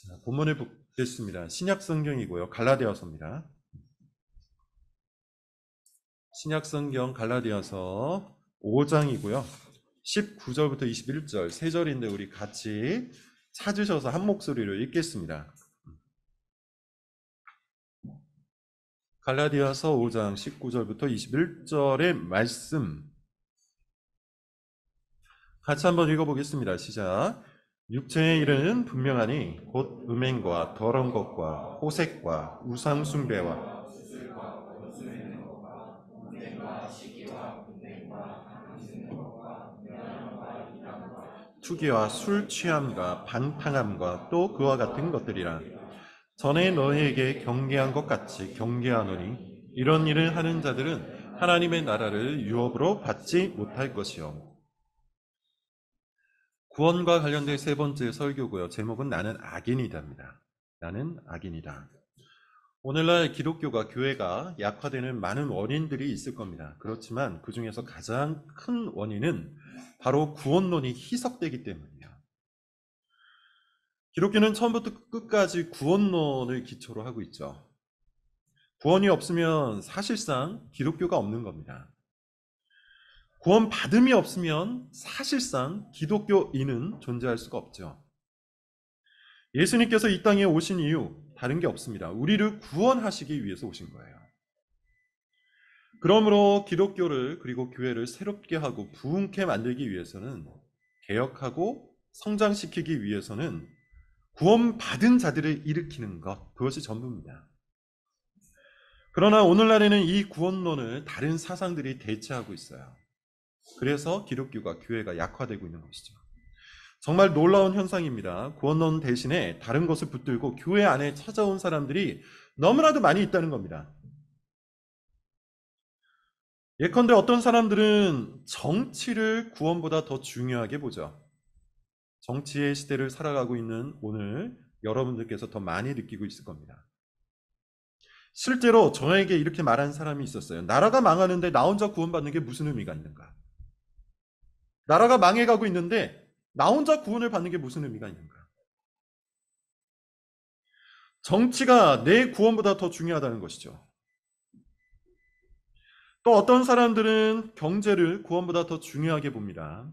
자, 본문을 보겠습니다. 신약 성경이고요. 갈라디아서입니다. 신약 성경 갈라디아서 5장이고요. 19절부터 21절 세 절인데 우리 같이 찾으셔서 한 목소리로 읽겠습니다. 갈라디아서 5장 19절부터 21절의 말씀 같이 한번 읽어보겠습니다. 시작. 육체의 일은 분명하니 곧 음행과 더러운 것과 호색과 우상 숭배와 투기와 술 취함과 방탕함과 또 그와 같은 것들이라. 전에 너희에게 경계한 것 같이 경계하노니 이런 일을 하는 자들은 하나님의 나라를 유업으로 받지 못할 것이요. 구원과 관련된 세 번째 설교고요. 제목은 나는 악인이다입니다. 나는 악인이다. 오늘날 기독교가 교회가 약화되는 많은 원인들이 있을 겁니다. 그렇지만 그 중에서 가장 큰 원인은 바로 구원론이 희석되기 때문이에요. 기독교는 처음부터 끝까지 구원론을 기초로 하고 있죠. 구원이 없으면 사실상 기독교가 없는 겁니다. 구원 받음이 없으면 사실상 기독교인은 존재할 수가 없죠. 예수님께서 이 땅에 오신 이유 다른 게 없습니다. 우리를 구원하시기 위해서 오신 거예요. 그러므로 기독교를 그리고 교회를 새롭게 하고 부흥케 만들기 위해서는 개혁하고 성장시키기 위해서는 구원받은 자들을 일으키는 것, 그것이 전부입니다. 그러나 오늘날에는 이 구원론을 다른 사상들이 대체하고 있어요. 그래서 기독교가 교회가 약화되고 있는 것이죠. 정말 놀라운 현상입니다. 구원론 대신에 다른 것을 붙들고 교회 안에 찾아온 사람들이 너무나도 많이 있다는 겁니다. 예컨대 어떤 사람들은 정치를 구원보다 더 중요하게 보죠. 정치의 시대를 살아가고 있는 오늘 여러분들께서 더 많이 느끼고 있을 겁니다. 실제로 저에게 이렇게 말한 사람이 있었어요. 나라가 망하는데 나 혼자 구원받는 게 무슨 의미가 있는가? 나라가 망해가고 있는데 나 혼자 구원을 받는 게 무슨 의미가 있는가? 정치가 내 구원보다 더 중요하다는 것이죠. 또 어떤 사람들은 경제를 구원보다 더 중요하게 봅니다.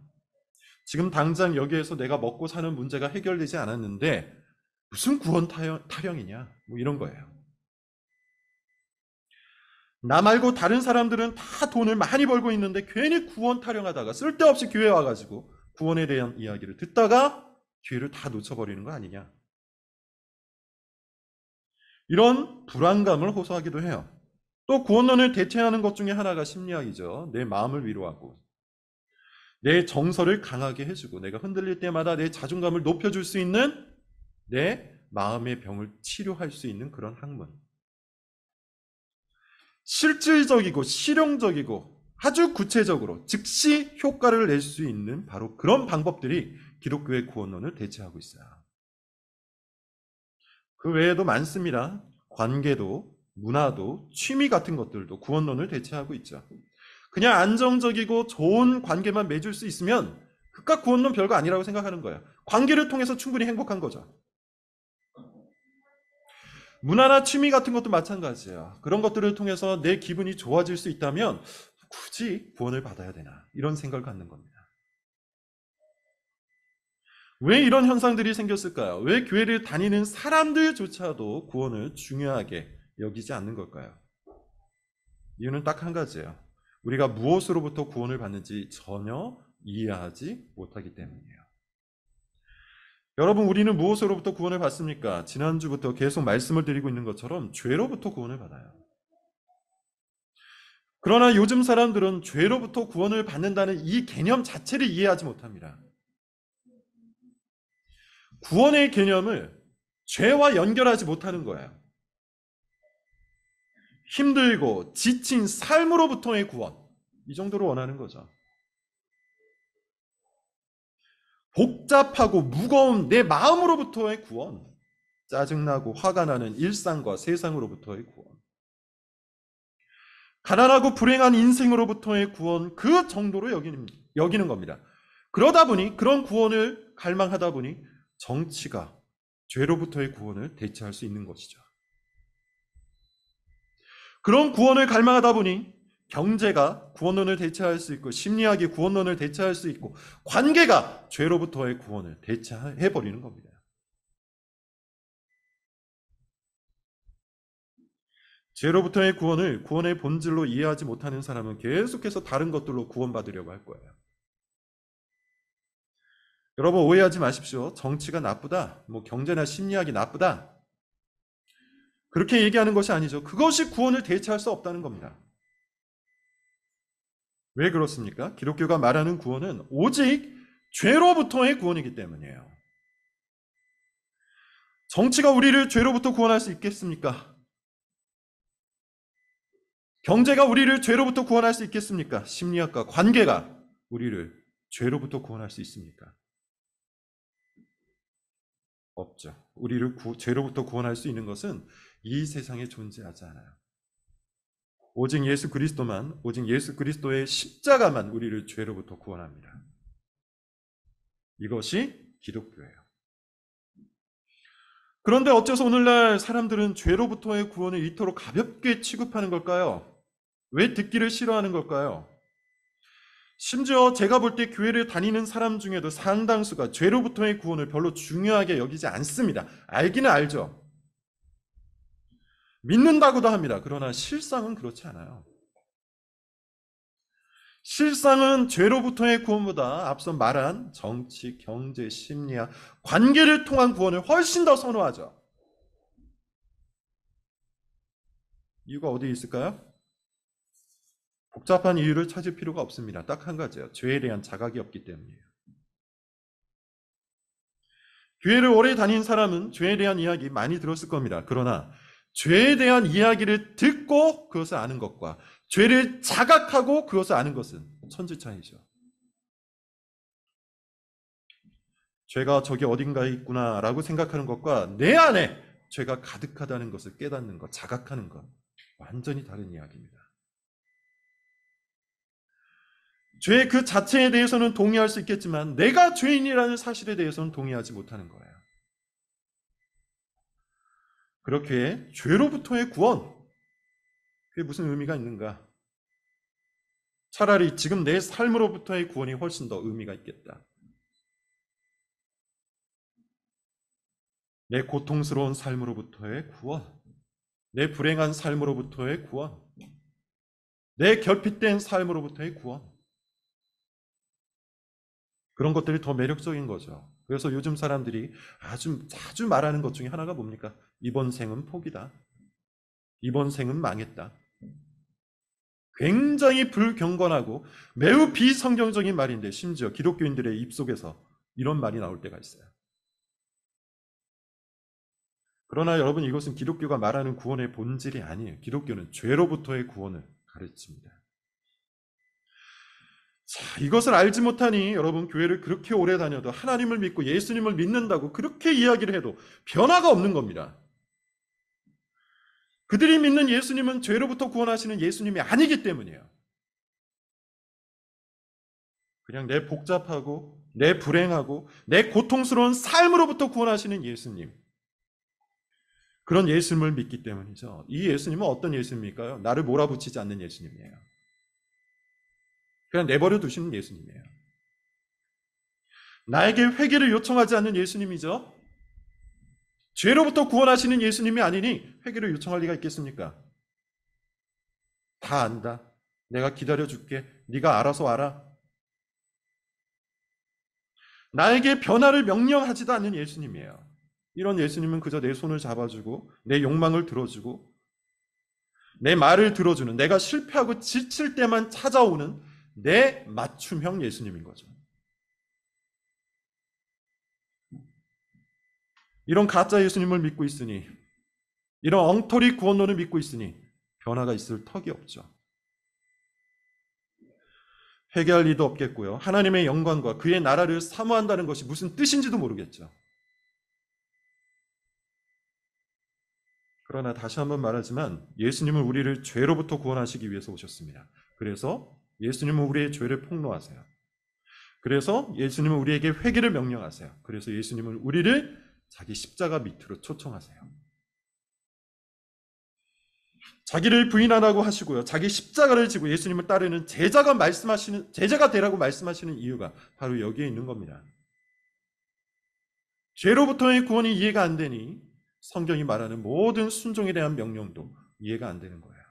지금 당장 여기에서 내가 먹고 사는 문제가 해결되지 않았는데 무슨 구원 타령이냐? 뭐 이런 거예요. 나 말고 다른 사람들은 다 돈을 많이 벌고 있는데 괜히 구원 타령하다가 쓸데없이 교회 와가지고 구원에 대한 이야기를 듣다가 기회를 다 놓쳐버리는 거 아니냐. 이런 불안감을 호소하기도 해요. 또 구원론을 대체하는 것 중에 하나가 심리학이죠. 내 마음을 위로하고 내 정서를 강하게 해주고 내가 흔들릴 때마다 내 자존감을 높여줄 수 있는 내 마음의 병을 치료할 수 있는 그런 학문. 실질적이고 실용적이고 아주 구체적으로 즉시 효과를 낼 수 있는 바로 그런 방법들이 기독교의 구원론을 대체하고 있어요. 그 외에도 많습니다. 관계도, 문화도, 취미 같은 것들도 구원론을 대체하고 있죠. 그냥 안정적이고 좋은 관계만 맺을 수 있으면 그깟 구원론 별거 아니라고 생각하는 거예요. 관계를 통해서 충분히 행복한 거죠. 문화나 취미 같은 것도 마찬가지예요. 그런 것들을 통해서 내 기분이 좋아질 수 있다면 굳이 구원을 받아야 되나 이런 생각을 갖는 겁니다. 왜 이런 현상들이 생겼을까요? 왜 교회를 다니는 사람들조차도 구원을 중요하게 여기지 않는 걸까요? 이유는 딱 한 가지예요. 우리가 무엇으로부터 구원을 받는지 전혀 이해하지 못하기 때문이에요. 여러분, 우리는 무엇으로부터 구원을 받습니까? 지난주부터 계속 말씀을 드리고 있는 것처럼 죄로부터 구원을 받아요. 그러나 요즘 사람들은 죄로부터 구원을 받는다는 이 개념 자체를 이해하지 못합니다. 구원의 개념을 죄와 연결하지 못하는 거예요. 힘들고 지친 삶으로부터의 구원, 이 정도로 원하는 거죠. 복잡하고 무거운 내 마음으로부터의 구원, 짜증나고 화가 나는 일상과 세상으로부터의 구원, 가난하고 불행한 인생으로부터의 구원, 그 정도로 여기는 겁니다. 그러다 보니 그런 구원을 갈망하다 보니 정치가 죄로부터의 구원을 대체할 수 있는 것이죠. 그런 구원을 갈망하다 보니 경제가 구원론을 대체할 수 있고 심리학이 구원론을 대체할 수 있고 관계가 죄로부터의 구원을 대체해버리는 겁니다. 죄로부터의 구원을 구원의 본질로 이해하지 못하는 사람은 계속해서 다른 것들로 구원받으려고 할 거예요. 여러분 오해하지 마십시오. 정치가 나쁘다, 경제나 심리학이 나쁘다, 그렇게 얘기하는 것이 아니죠. 그것이 구원을 대체할 수 없다는 겁니다. 왜 그렇습니까? 기독교가 말하는 구원은 오직 죄로부터의 구원이기 때문이에요. 정치가 우리를 죄로부터 구원할 수 있겠습니까? 경제가 우리를 죄로부터 구원할 수 있겠습니까? 심리학과 관계가 우리를 죄로부터 구원할 수 있습니까? 없죠. 우리를 죄로부터 구원할 수 있는 것은 이 세상에 존재하지 않아요. 오직 예수 그리스도만, 오직 예수 그리스도의 십자가만 우리를 죄로부터 구원합니다. 이것이 기독교예요. 그런데 어째서 오늘날 사람들은 죄로부터의 구원을 이토록 가볍게 취급하는 걸까요? 왜 듣기를 싫어하는 걸까요? 심지어 제가 볼 때 교회를 다니는 사람 중에도 상당수가 죄로부터의 구원을 별로 중요하게 여기지 않습니다. 알기는 알죠. 믿는다고도 합니다. 그러나 실상은 그렇지 않아요. 실상은 죄로부터의 구원보다 앞서 말한 정치, 경제, 심리학, 관계를 통한 구원을 훨씬 더 선호하죠. 이유가 어디 있을까요? 복잡한 이유를 찾을 필요가 없습니다. 딱 한 가지예요. 죄에 대한 자각이 없기 때문이에요. 교회를 오래 다닌 사람은 죄에 대한 이야기 많이 들었을 겁니다. 그러나 죄에 대한 이야기를 듣고 그것을 아는 것과 죄를 자각하고 그것을 아는 것은 천지 차이죠. 죄가 저기 어딘가에 있구나라고 생각하는 것과 내 안에 죄가 가득하다는 것을 깨닫는 것, 자각하는 것, 완전히 다른 이야기입니다. 죄 그 자체에 대해서는 동의할 수 있겠지만 내가 죄인이라는 사실에 대해서는 동의하지 못하는 거예요. 그렇게 죄로부터의 구원, 그게 무슨 의미가 있는가? 차라리 지금 내 삶으로부터의 구원이 훨씬 더 의미가 있겠다. 내 고통스러운 삶으로부터의 구원, 내 불행한 삶으로부터의 구원, 내 결핍된 삶으로부터의 구원, 그런 것들이 더 매력적인 거죠. 그래서 요즘 사람들이 자주 말하는 것 중에 하나가 뭡니까? 이번 생은 포기다. 이번 생은 망했다. 굉장히 불경건하고 매우 비성경적인 말인데 심지어 기독교인들의 입속에서 이런 말이 나올 때가 있어요. 그러나 여러분, 이것은 기독교가 말하는 구원의 본질이 아니에요. 기독교는 죄로부터의 구원을 가르칩니다. 자, 이것을 알지 못하니 여러분, 교회를 그렇게 오래 다녀도 하나님을 믿고 예수님을 믿는다고 그렇게 이야기를 해도 변화가 없는 겁니다. 그들이 믿는 예수님은 죄로부터 구원하시는 예수님이 아니기 때문이에요. 그냥 내 복잡하고 내 불행하고 내 고통스러운 삶으로부터 구원하시는 예수님, 그런 예수님을 믿기 때문이죠. 이 예수님은 어떤 예수님일까요? 나를 몰아붙이지 않는 예수님이에요. 그냥 내버려 두시는 예수님이에요. 나에게 회개를 요청하지 않는 예수님이죠. 죄로부터 구원하시는 예수님이 아니니 회개를 요청할 리가 있겠습니까? 다 안다. 내가 기다려줄게. 네가 알아서 와라. 나에게 변화를 명령하지도 않는 예수님이에요. 이런 예수님은 그저 내 손을 잡아주고 내 욕망을 들어주고 내 말을 들어주는, 내가 실패하고 지칠 때만 찾아오는 내 맞춤형 예수님인 거죠. 이런 가짜 예수님을 믿고 있으니, 이런 엉터리 구원론을 믿고 있으니 변화가 있을 턱이 없죠. 회개할 리도 없겠고요. 하나님의 영광과 그의 나라를 사모한다는 것이 무슨 뜻인지도 모르겠죠. 그러나 다시 한번 말하지만 예수님은 우리를 죄로부터 구원하시기 위해서 오셨습니다. 그래서 예수님은 우리의 죄를 폭로하세요. 그래서 예수님은 우리에게 회개를 명령하세요. 그래서 예수님은 우리를 자기 십자가 밑으로 초청하세요. 자기를 부인하라고 하시고요. 자기 십자가를 지고 예수님을 따르는 제자가 되라고 말씀하시는 이유가 바로 여기에 있는 겁니다. 죄로부터의 구원이 이해가 안 되니 성경이 말하는 모든 순종에 대한 명령도 이해가 안 되는 거예요.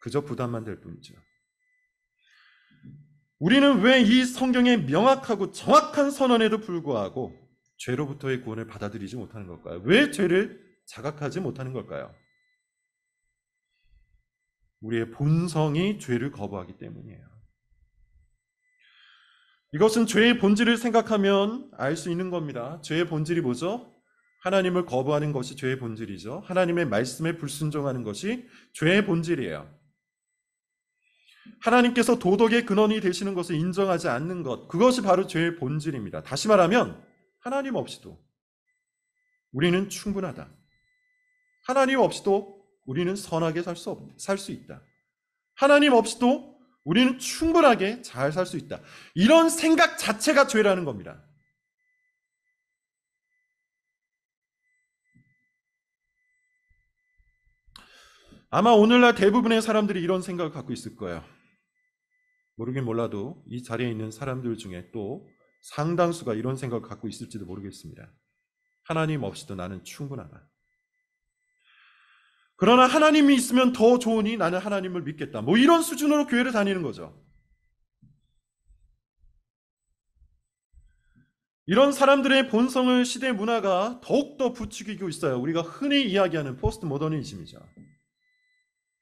그저 부담만 될 뿐이죠. 우리는 왜 이 성경의 명확하고 정확한 선언에도 불구하고 죄로부터의 구원을 받아들이지 못하는 걸까요? 왜 죄를 자각하지 못하는 걸까요? 우리의 본성이 죄를 거부하기 때문이에요. 이것은 죄의 본질을 생각하면 알 수 있는 겁니다. 죄의 본질이 뭐죠? 하나님을 거부하는 것이 죄의 본질이죠. 하나님의 말씀에 불순종하는 것이 죄의 본질이에요. 하나님께서 도덕의 근원이 되시는 것을 인정하지 않는 것, 그것이 바로 죄의 본질입니다. 다시 말하면 하나님 없이도 우리는 충분하다. 하나님 없이도 우리는 선하게 살 수 있다. 하나님 없이도 우리는 충분하게 잘 살 수 있다. 이런 생각 자체가 죄라는 겁니다. 아마 오늘날 대부분의 사람들이 이런 생각을 갖고 있을 거예요. 모르긴 몰라도 이 자리에 있는 사람들 중에 또 상당수가 이런 생각을 갖고 있을지도 모르겠습니다. 하나님 없이도 나는 충분하다. 그러나 하나님이 있으면 더 좋으니 나는 하나님을 믿겠다. 뭐 이런 수준으로 교회를 다니는 거죠. 이런 사람들의 본성을 시대 문화가 더욱더 부추기고 있어요. 우리가 흔히 이야기하는 포스트 모더니즘이죠.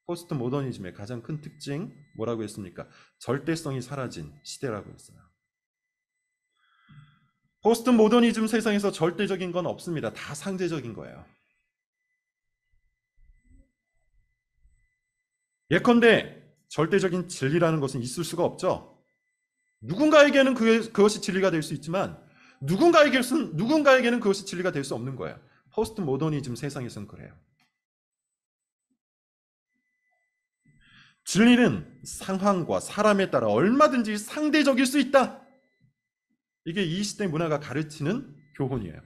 포스트 모더니즘의 가장 큰 특징 뭐라고 했습니까? 절대성이 사라진 시대라고 했어요. 포스트 모더니즘 세상에서 절대적인 건 없습니다. 다 상대적인 거예요. 예컨대 절대적인 진리라는 것은 있을 수가 없죠. 누군가에게는 그것이 진리가 될 수 있지만 누군가에게는 그것이 진리가 될 수 없는 거예요. 포스트 모더니즘 세상에서는 그래요. 진리는 상황과 사람에 따라 얼마든지 상대적일 수 있다. 이게 이 시대 문화가 가르치는 교훈이에요.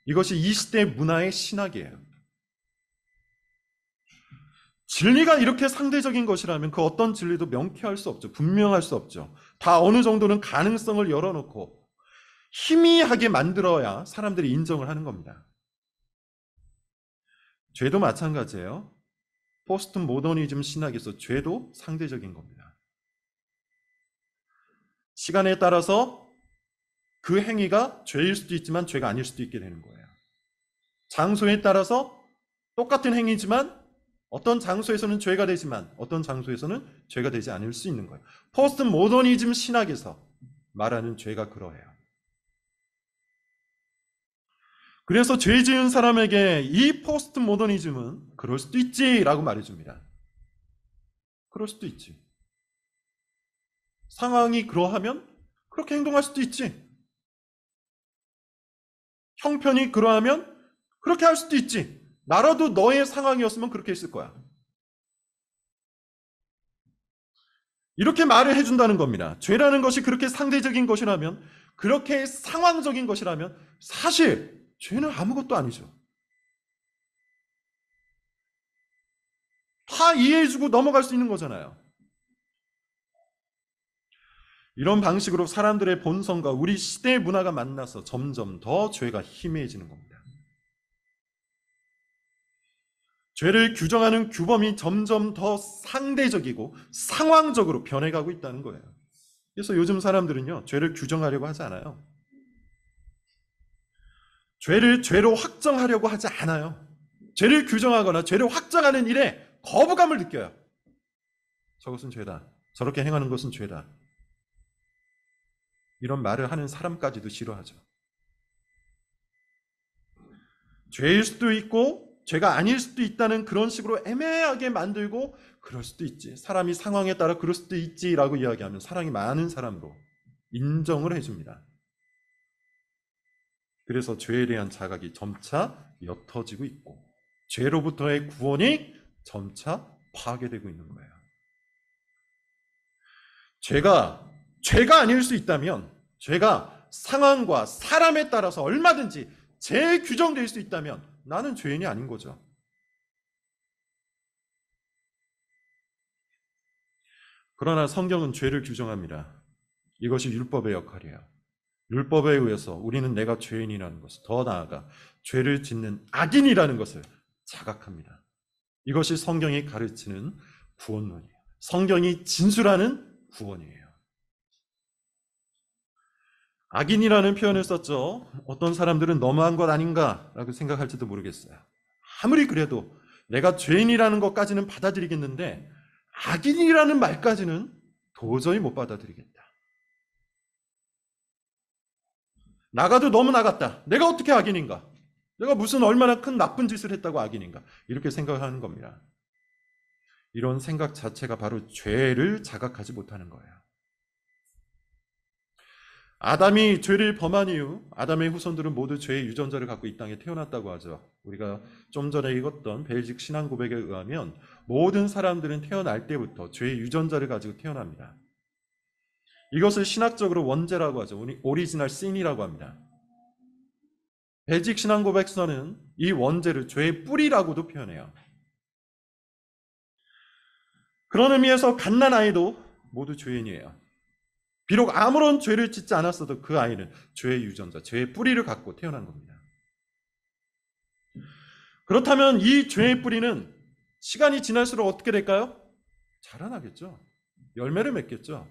이것이 이 시대 문화의 신학이에요. 진리가 이렇게 상대적인 것이라면 그 어떤 진리도 명쾌할 수 없죠. 분명할 수 없죠. 다 어느 정도는 가능성을 열어놓고 희미하게 만들어야 사람들이 인정을 하는 겁니다. 죄도 마찬가지예요. 포스트 모더니즘 신학에서 죄도 상대적인 겁니다. 시간에 따라서 그 행위가 죄일 수도 있지만 죄가 아닐 수도 있게 되는 거예요. 장소에 따라서 똑같은 행위지만 어떤 장소에서는 죄가 되지만 어떤 장소에서는 죄가 되지 않을 수 있는 거예요. 포스트 모더니즘 신학에서 말하는 죄가 그러해요. 그래서 죄 지은 사람에게 이 포스트 모더니즘은 그럴 수도 있지라고 말해줍니다. 그럴 수도 있지. 상황이 그러하면 그렇게 행동할 수도 있지. 형편이 그러하면 그렇게 할 수도 있지. 나라도 너의 상황이었으면 그렇게 했을 거야. 이렇게 말을 해준다는 겁니다. 죄라는 것이 그렇게 상대적인 것이라면, 그렇게 상황적인 것이라면 사실 죄는 아무것도 아니죠. 다 이해해주고 넘어갈 수 있는 거잖아요. 이런 방식으로 사람들의 본성과 우리 시대의 문화가 만나서 점점 더 죄가 희미해지는 겁니다. 죄를 규정하는 규범이 점점 더 상대적이고 상황적으로 변해가고 있다는 거예요. 그래서 요즘 사람들은요, 죄를 규정하려고 하지 않아요. 죄를 죄로 확정하려고 하지 않아요. 죄를 규정하거나 죄를 확정하는 일에 거부감을 느껴요. 저것은 죄다. 저렇게 행하는 것은 죄다. 이런 말을 하는 사람까지도 싫어하죠. 죄일 수도 있고 죄가 아닐 수도 있다는 그런 식으로 애매하게 만들고 그럴 수도 있지. 사람이 상황에 따라 그럴 수도 있지라고 이야기하면 사랑이 많은 사람으로 인정을 해줍니다. 그래서 죄에 대한 자각이 점차 옅어지고 있고 죄로부터의 구원이 점차 파괴되고 있는 거예요. 죄가 아닐 수 있다면 죄가 상황과 사람에 따라서 얼마든지 재규정될 수 있다면 나는 죄인이 아닌 거죠. 그러나 성경은 죄를 규정합니다. 이것이 율법의 역할이에요. 율법에 의해서 우리는 내가 죄인이라는 것을, 더 나아가 죄를 짓는 악인이라는 것을 자각합니다. 이것이 성경이 가르치는 구원론이에요. 성경이 진술하는 구원이에요. 악인이라는 표현을 썼죠. 어떤 사람들은 너무한 것 아닌가라고 생각할지도 모르겠어요. 아무리 그래도 내가 죄인이라는 것까지는 받아들이겠는데 악인이라는 말까지는 도저히 못 받아들이겠다. 나가도 너무 나갔다. 내가 어떻게 악인인가? 내가 무슨 얼마나 큰 나쁜 짓을 했다고 악인인가? 이렇게 생각하는 겁니다. 이런 생각 자체가 바로 죄를 자각하지 못하는 거예요. 아담이 죄를 범한 이후 아담의 후손들은 모두 죄의 유전자를 갖고 이 땅에 태어났다고 하죠. 우리가 좀 전에 읽었던 벨직 신앙 고백에 의하면 모든 사람들은 태어날 때부터 죄의 유전자를 가지고 태어납니다. 이것을 신학적으로 원죄라고 하죠. 오리지널 신이라고 합니다. 벨직 신앙 고백서는 이 원죄를 죄의 뿌리라고도 표현해요. 그런 의미에서 갓난아이도 모두 죄인이에요. 비록 아무런 죄를 짓지 않았어도 그 아이는 죄의 유전자, 죄의 뿌리를 갖고 태어난 겁니다. 그렇다면 이 죄의 뿌리는 시간이 지날수록 어떻게 될까요? 자라나겠죠. 열매를 맺겠죠.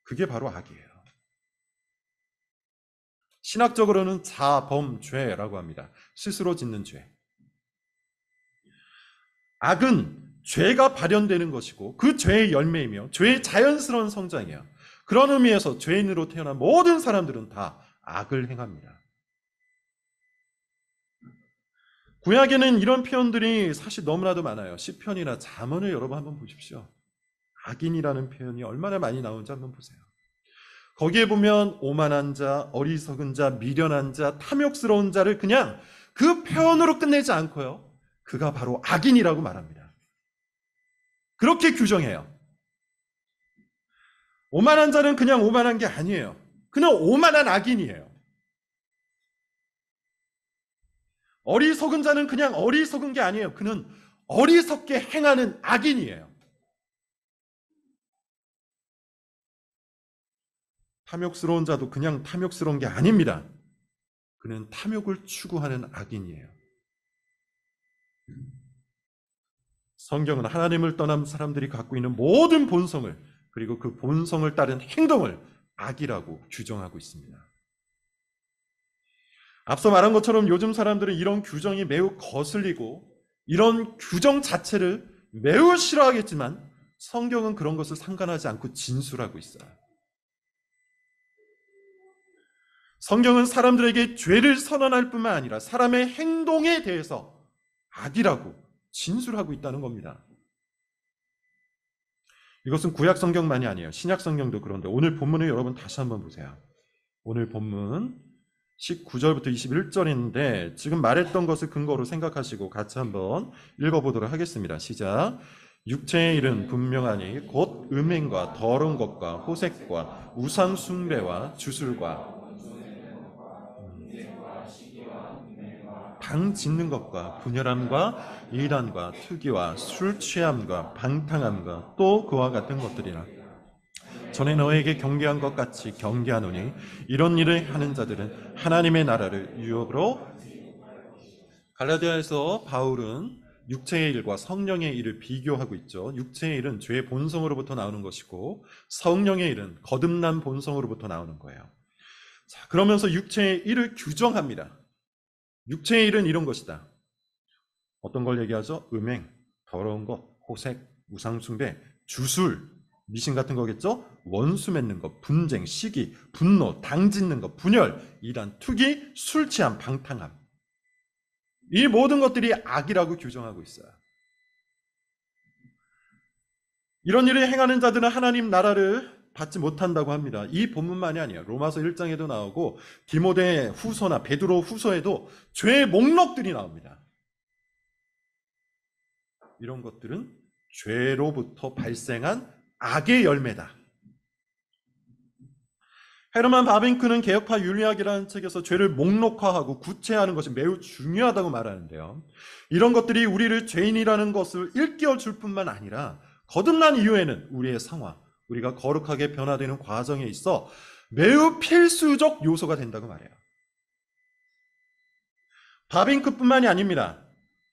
그게 바로 악이에요. 신학적으로는 자범죄라고 합니다. 스스로 짓는 죄. 악은 죄가 발현되는 것이고 그 죄의 열매이며 죄의 자연스러운 성장이에요. 그런 의미에서 죄인으로 태어난 모든 사람들은 다 악을 행합니다. 구약에는 이런 표현들이 사실 너무나도 많아요. 시편이나 잠언을 여러분 한번 보십시오. 악인이라는 표현이 얼마나 많이 나오는지 한번 보세요. 거기에 보면 오만한 자, 어리석은 자, 미련한 자, 탐욕스러운 자를 그냥 그 표현으로 끝내지 않고요. 그가 바로 악인이라고 말합니다. 그렇게 규정해요. 오만한 자는 그냥 오만한 게 아니에요. 그는 오만한 악인이에요. 어리석은 자는 그냥 어리석은 게 아니에요. 그는 어리석게 행하는 악인이에요. 탐욕스러운 자도 그냥 탐욕스러운 게 아닙니다. 그는 탐욕을 추구하는 악인이에요. 성경은 하나님을 떠난 사람들이 갖고 있는 모든 본성을, 그리고 그 본성을 따른 행동을 악이라고 규정하고 있습니다. 앞서 말한 것처럼 요즘 사람들은 이런 규정이 매우 거슬리고 이런 규정 자체를 매우 싫어하겠지만 성경은 그런 것을 상관하지 않고 진술하고 있어요. 성경은 사람들에게 죄를 선언할 뿐만 아니라 사람의 행동에 대해서 악이라고 진술하고 있다는 겁니다. 이것은 구약 성경만이 아니에요. 신약 성경도 그런데 오늘 본문을 여러분 다시 한번 보세요. 오늘 본문 19절부터 21절인데 지금 말했던 것을 근거로 생각하시고 같이 한번 읽어보도록 하겠습니다. 시작. 육체의 일은 분명하니 곧 음행과 더러운 것과 호색과 우상 숭배와 주술과 당 짓는 것과 분열함과 이단과 투기와 술 취함과 방탕함과 또 그와 같은 것들이라. 전에 너에게 경계한 것 같이 경계하노니 이런 일을 하는 자들은 하나님의 나라를 유업으로. 갈라디아에서 바울은 육체의 일과 성령의 일을 비교하고 있죠. 육체의 일은 죄의 본성으로부터 나오는 것이고 성령의 일은 거듭난 본성으로부터 나오는 거예요. 자, 그러면서 육체의 일을 규정합니다. 육체의 일은 이런 것이다. 어떤 걸 얘기하죠? 음행, 더러운 것, 호색, 우상숭배, 주술, 미신 같은 거겠죠? 원수 맺는 것, 분쟁, 시기, 분노, 당짓는 것, 분열, 이란, 투기, 술 취함, 방탕함. 이 모든 것들이 악이라고 규정하고 있어요. 이런 일을 행하는 자들은 하나님 나라를 받지 못한다고 합니다. 이 본문만이 아니에요. 로마서 1장에도 나오고 디모데 후서나 베드로 후서에도 죄의 목록들이 나옵니다. 이런 것들은 죄로부터 발생한 악의 열매다. 헤르만 바빙크는 개혁파 윤리학이라는 책에서 죄를 목록화하고 구체화하는 것이 매우 중요하다고 말하는데요. 이런 것들이 우리를 죄인이라는 것을 일깨워 줄 뿐만 아니라 거듭난 이후에는 우리의 상황, 우리가 거룩하게 변화되는 과정에 있어 매우 필수적 요소가 된다고 말해요. 바빙크뿐만이 아닙니다.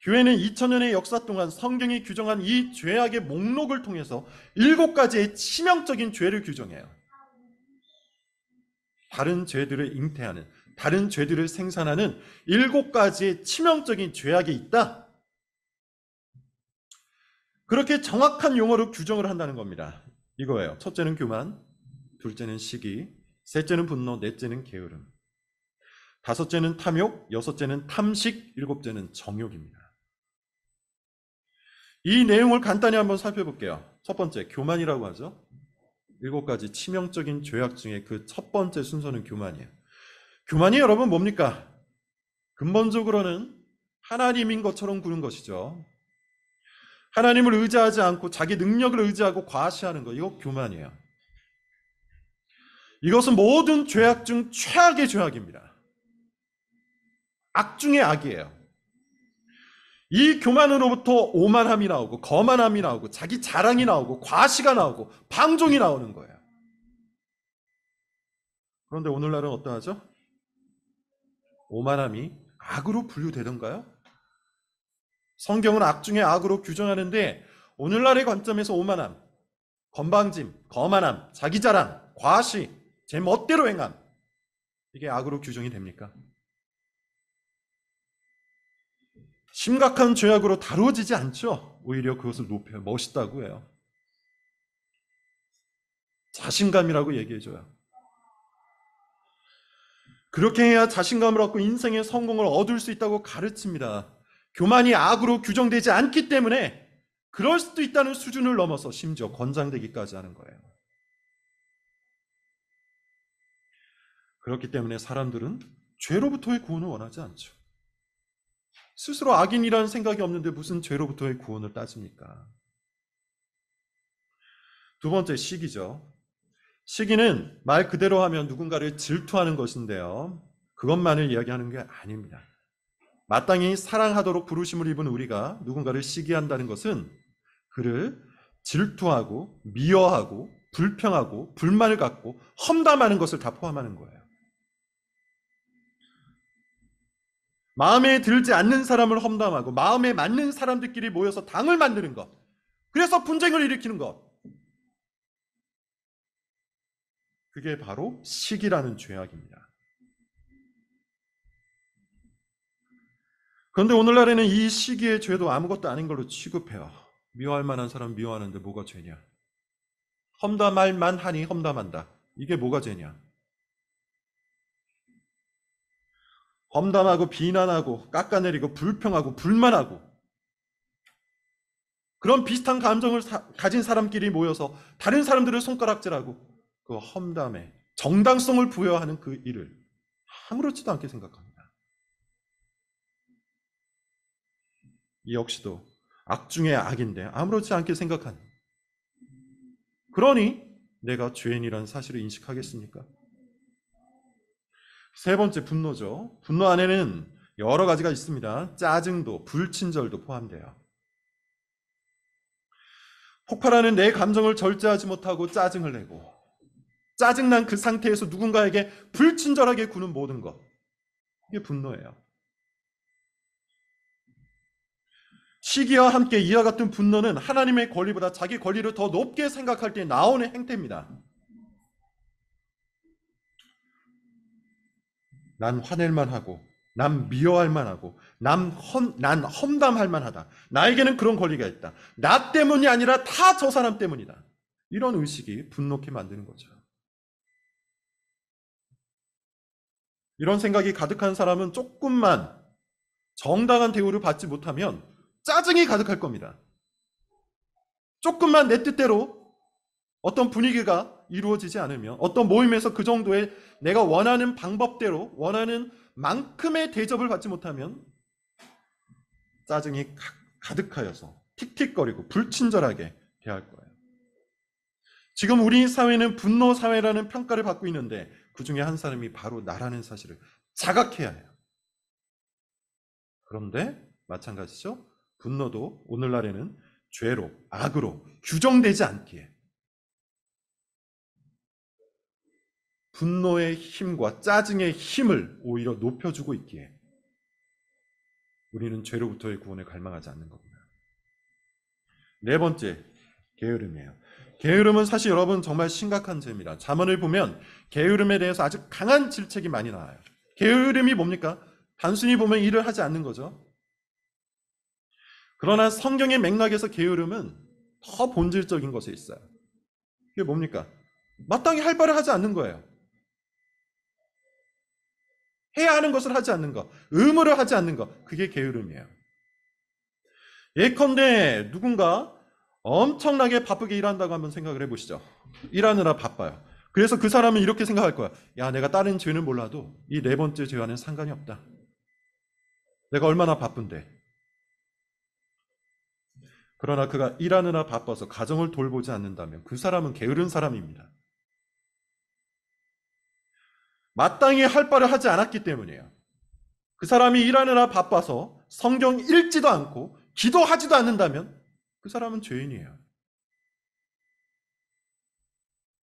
교회는 2000년의 역사 동안 성경이 규정한 이 죄악의 목록을 통해서 7가지의 치명적인 죄를 규정해요. 다른 죄들을 잉태하는, 다른 죄들을 생산하는 7가지의 치명적인 죄악이 있다. 그렇게 정확한 용어로 규정을 한다는 겁니다. 이거예요. 첫째는 교만, 둘째는 시기, 셋째는 분노, 넷째는 게으름, 다섯째는 탐욕, 여섯째는 탐식, 일곱째는 정욕입니다. 이 내용을 간단히 한번 살펴볼게요. 첫 번째, 교만이라고 하죠. 7가지 치명적인 죄악 중에 그 첫 번째 순서는 교만이에요. 교만이 여러분 뭡니까? 근본적으로는 하나님인 것처럼 구는 것이죠. 하나님을 의지하지 않고 자기 능력을 의지하고 과시하는 것, 이거 교만이에요. 이것은 모든 죄악 중 최악의 죄악입니다. 악 중의 악이에요. 이 교만으로부터 오만함이 나오고 거만함이 나오고 자기 자랑이 나오고 과시가 나오고 방종이 나오는 거예요. 그런데 오늘날은 어떠하죠? 오만함이 악으로 분류되던가요? 성경은 악 중에 악으로 규정하는데 오늘날의 관점에서 오만함, 건방짐, 거만함, 자기 자랑, 과시, 제 멋대로 행함, 이게 악으로 규정이 됩니까? 심각한 죄악으로 다루어지지 않죠. 오히려 그것을 높여요. 멋있다고 해요. 자신감이라고 얘기해줘요. 그렇게 해야 자신감을 얻고 인생의 성공을 얻을 수 있다고 가르칩니다. 교만이 악으로 규정되지 않기 때문에 그럴 수도 있다는 수준을 넘어서 심지어 권장되기까지 하는 거예요. 그렇기 때문에 사람들은 죄로부터의 구원을 원하지 않죠. 스스로 악인이라는 생각이 없는데 무슨 죄로부터의 구원을 따집니까? 두 번째, 시기죠. 시기는 말 그대로 하면 누군가를 질투하는 것인데요. 그것만을 이야기하는 게 아닙니다. 마땅히 사랑하도록 부르심을 입은 우리가 누군가를 시기한다는 것은 그를 질투하고 미워하고 불평하고 불만을 갖고 험담하는 것을 다 포함하는 거예요. 마음에 들지 않는 사람을 험담하고 마음에 맞는 사람들끼리 모여서 당을 만드는 것, 그래서 분쟁을 일으키는 것, 그게 바로 시기라는 죄악입니다. 그런데 오늘날에는 이 시기의 죄도 아무것도 아닌 걸로 취급해요. 미워할 만한 사람 미워하는데 뭐가 죄냐? 험담할 만하니 험담한다. 이게 뭐가 죄냐? 험담하고 비난하고 깎아내리고 불평하고 불만하고 그런 비슷한 감정을 가진 사람끼리 모여서 다른 사람들을 손가락질하고 그 험담에 정당성을 부여하는 그 일을 아무렇지도 않게 생각합니다. 이 역시도 악 중의 악인데 아무렇지 않게 생각하는, 그러니 내가 죄인이라는 사실을 인식하겠습니까? 세 번째, 분노죠. 분노 안에는 여러 가지가 있습니다. 짜증도 불친절도 포함돼요. 폭발하는 내 감정을 절제하지 못하고 짜증을 내고 짜증난 그 상태에서 누군가에게 불친절하게 구는 모든 것, 이게 분노예요. 시기와 함께 이와 같은 분노는 하나님의 권리보다 자기 권리를 더 높게 생각할 때 나오는 행태입니다. 난 화낼만 하고 난 미워할 만하고 난 험담할 만하다. 나에게는 그런 권리가 있다. 나 때문이 아니라 다 저 사람 때문이다. 이런 의식이 분노케 만드는 거죠. 이런 생각이 가득한 사람은 조금만 정당한 대우를 받지 못하면 짜증이 가득할 겁니다. 조금만 내 뜻대로 어떤 분위기가 이루어지지 않으면, 어떤 모임에서 그 정도의 내가 원하는 방법대로 원하는 만큼의 대접을 받지 못하면 짜증이 가득하여서 틱틱거리고 불친절하게 대할 거예요. 지금 우리 사회는 분노 사회라는 평가를 받고 있는데 그 중에 한 사람이 바로 나라는 사실을 자각해야 해요. 그런데 마찬가지죠. 분노도 오늘날에는 죄로, 악으로 규정되지 않기에 분노의 힘과 짜증의 힘을 오히려 높여주고 있기에 우리는 죄로부터의 구원을 갈망하지 않는 겁니다. 네 번째, 게으름이에요. 게으름은 사실 여러분 정말 심각한 죄입니다. 잠언을 보면 게으름에 대해서 아주 강한 질책이 많이 나와요. 게으름이 뭡니까? 단순히 보면 일을 하지 않는 거죠. 그러나 성경의 맥락에서 게으름은 더 본질적인 것에 있어요. 그게 뭡니까? 마땅히 할 바를 하지 않는 거예요. 해야 하는 것을 하지 않는 것, 의무를 하지 않는 것, 그게 게으름이에요. 예컨대 누군가 엄청나게 바쁘게 일한다고 한번 생각을 해보시죠. 일하느라 바빠요. 그래서 그 사람은 이렇게 생각할 거야. 야, 내가 다른 죄는 몰라도 이 네 번째 죄와는 상관이 없다. 내가 얼마나 바쁜데. 그러나 그가 일하느라 바빠서 가정을 돌보지 않는다면 그 사람은 게으른 사람입니다. 마땅히 할 바를 하지 않았기 때문이에요. 그 사람이 일하느라 바빠서 성경 읽지도 않고 기도하지도 않는다면 그 사람은 죄인이에요.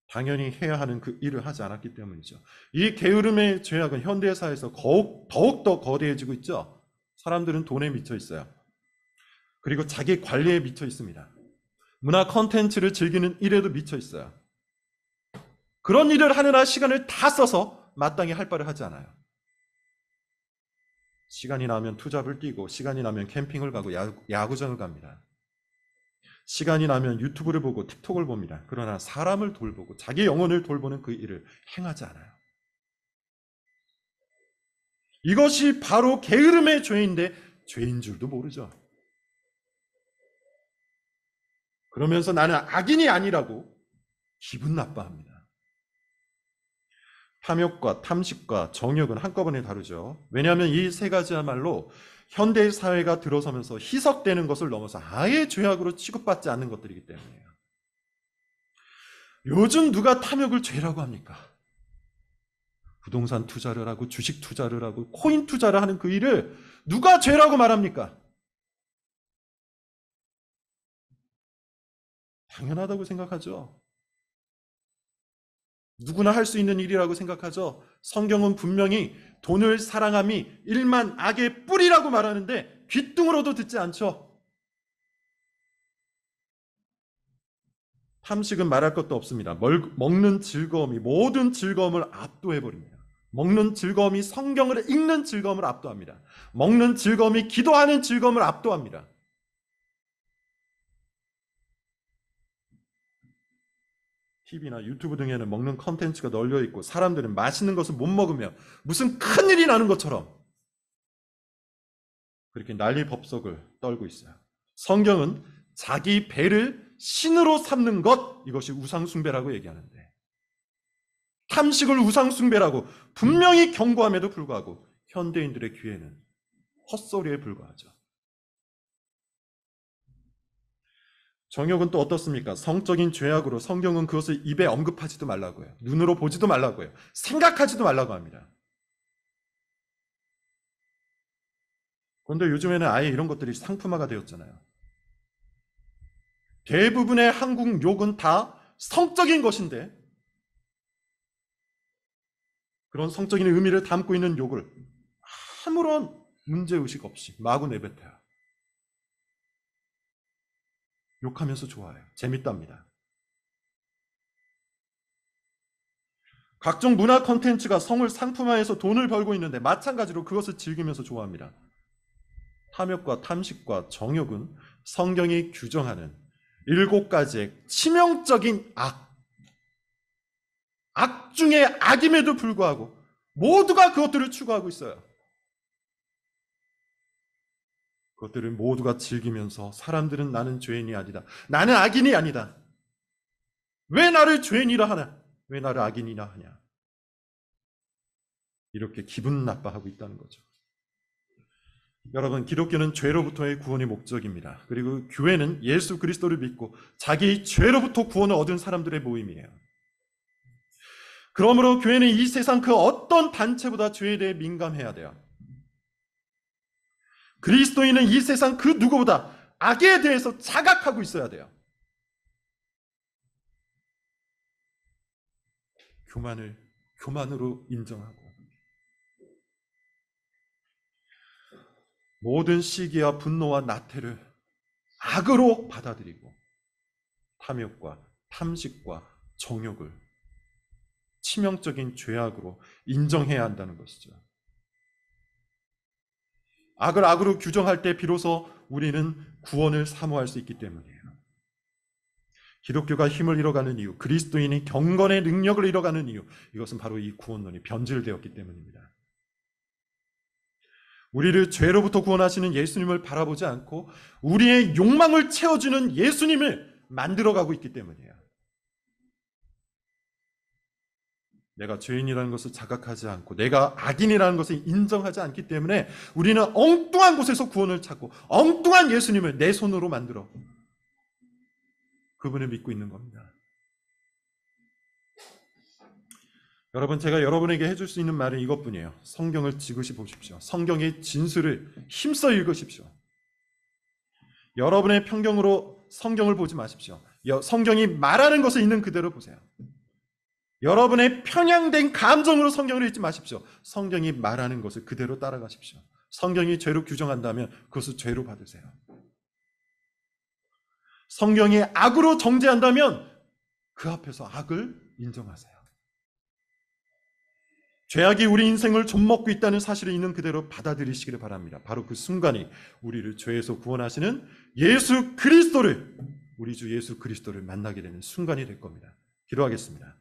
당연히 해야 하는 그 일을 하지 않았기 때문이죠. 이 게으름의 죄악은 현대사회에서 더욱더 거대해지고 있죠. 사람들은 돈에 미쳐 있어요. 그리고 자기 관리에 미쳐 있습니다. 문화 콘텐츠를 즐기는 일에도 미쳐 있어요. 그런 일을 하느라 시간을 다 써서 마땅히 할 바를 하지 않아요. 시간이 나면 투잡을 뛰고 시간이 나면 캠핑을 가고 야구장을 갑니다. 시간이 나면 유튜브를 보고 틱톡을 봅니다. 그러나 사람을 돌보고 자기 영혼을 돌보는 그 일을 행하지 않아요. 이것이 바로 게으름의 죄인데 죄인 줄도 모르죠. 그러면서 나는 악인이 아니라고 기분 나빠합니다. 탐욕과 탐식과 정욕은 한꺼번에 다루죠. 왜냐하면 이 세 가지야말로 현대 사회가 들어서면서 희석되는 것을 넘어서 아예 죄악으로 취급받지 않는 것들이기 때문이에요. 요즘 누가 탐욕을 죄라고 합니까? 부동산 투자를 하고 주식 투자를 하고 코인 투자를 하는 그 일을 누가 죄라고 말합니까? 당연하다고 생각하죠. 누구나 할 수 있는 일이라고 생각하죠. 성경은 분명히 돈을 사랑함이 일만 악의 뿌리라고 말하는데 귓등으로도 듣지 않죠. 탐식은 말할 것도 없습니다. 먹는 즐거움이 모든 즐거움을 압도해버립니다. 먹는 즐거움이 성경을 읽는 즐거움을 압도합니다. 먹는 즐거움이 기도하는 즐거움을 압도합니다. TV나 유튜브 등에는 먹는 컨텐츠가 널려 있고 사람들은 맛있는 것을 못 먹으며 무슨 큰일이 나는 것처럼 그렇게 난리법석을 떨고 있어요. 성경은 자기 배를 신으로 삼는 것, 이것이 우상숭배라고 얘기하는데 탐식을 우상숭배라고 분명히 경고함에도 불구하고 현대인들의 귀에는 헛소리에 불과하죠. 정욕은 또 어떻습니까? 성적인 죄악으로 성경은 그것을 입에 언급하지도 말라고 해요. 눈으로 보지도 말라고 해요. 생각하지도 말라고 합니다. 그런데 요즘에는 아예 이런 것들이 상품화가 되었잖아요. 대부분의 한국 욕은 다 성적인 것인데 그런 성적인 의미를 담고 있는 욕을 아무런 문제의식 없이 마구 내뱉어요. 욕하면서 좋아해요. 재밌답니다. 각종 문화 콘텐츠가 성을 상품화해서 돈을 벌고 있는데 마찬가지로 그것을 즐기면서 좋아합니다. 탐욕과 탐식과 정욕은 성경이 규정하는 7가지의 치명적인 악 중에 악임에도 불구하고 모두가 그것들을 추구하고 있어요. 그것들을 모두가 즐기면서 사람들은 나는 죄인이 아니다. 나는 악인이 아니다. 왜 나를 죄인이라 하나? 왜 나를 악인이라 하냐? 이렇게 기분 나빠하고 있다는 거죠. 여러분, 기독교는 죄로부터의 구원이 목적입니다. 그리고 교회는 예수 그리스도를 믿고 자기 죄로부터 구원을 얻은 사람들의 모임이에요. 그러므로 교회는 이 세상 그 어떤 단체보다 죄에 대해 민감해야 돼요. 그리스도인은 이 세상 그 누구보다 악에 대해서 자각하고 있어야 돼요. 교만을 교만으로 인정하고 모든 시기와 분노와 나태를 악으로 받아들이고 탐욕과 탐식과 정욕을 치명적인 죄악으로 인정해야 한다는 것이죠. 악을 악으로 규정할 때 비로소 우리는 구원을 사모할 수 있기 때문이에요. 기독교가 힘을 잃어가는 이유, 그리스도인이 경건의 능력을 잃어가는 이유, 이것은 바로 이 구원론이 변질되었기 때문입니다. 우리를 죄로부터 구원하시는 예수님을 바라보지 않고 우리의 욕망을 채워주는 예수님을 만들어가고 있기 때문이에요. 내가 죄인이라는 것을 자각하지 않고 내가 악인이라는 것을 인정하지 않기 때문에 우리는 엉뚱한 곳에서 구원을 찾고 엉뚱한 예수님을 내 손으로 만들어 그분을 믿고 있는 겁니다. 여러분, 제가 여러분에게 해줄 수 있는 말은 이것뿐이에요. 성경을 지그시 보십시오. 성경의 진술을 힘써 읽으십시오. 여러분의 편견으로 성경을 보지 마십시오. 성경이 말하는 것을 있는 그대로 보세요. 여러분의 편향된 감정으로 성경을 읽지 마십시오. 성경이 말하는 것을 그대로 따라가십시오. 성경이 죄로 규정한다면 그것을 죄로 받으세요. 성경이 악으로 정죄한다면 그 앞에서 악을 인정하세요. 죄악이 우리 인생을 좀먹고 있다는 사실을 있는 그대로 받아들이시기를 바랍니다. 바로 그 순간이 우리를 죄에서 구원하시는 예수 그리스도를, 우리 주 예수 그리스도를 만나게 되는 순간이 될 겁니다. 기도하겠습니다.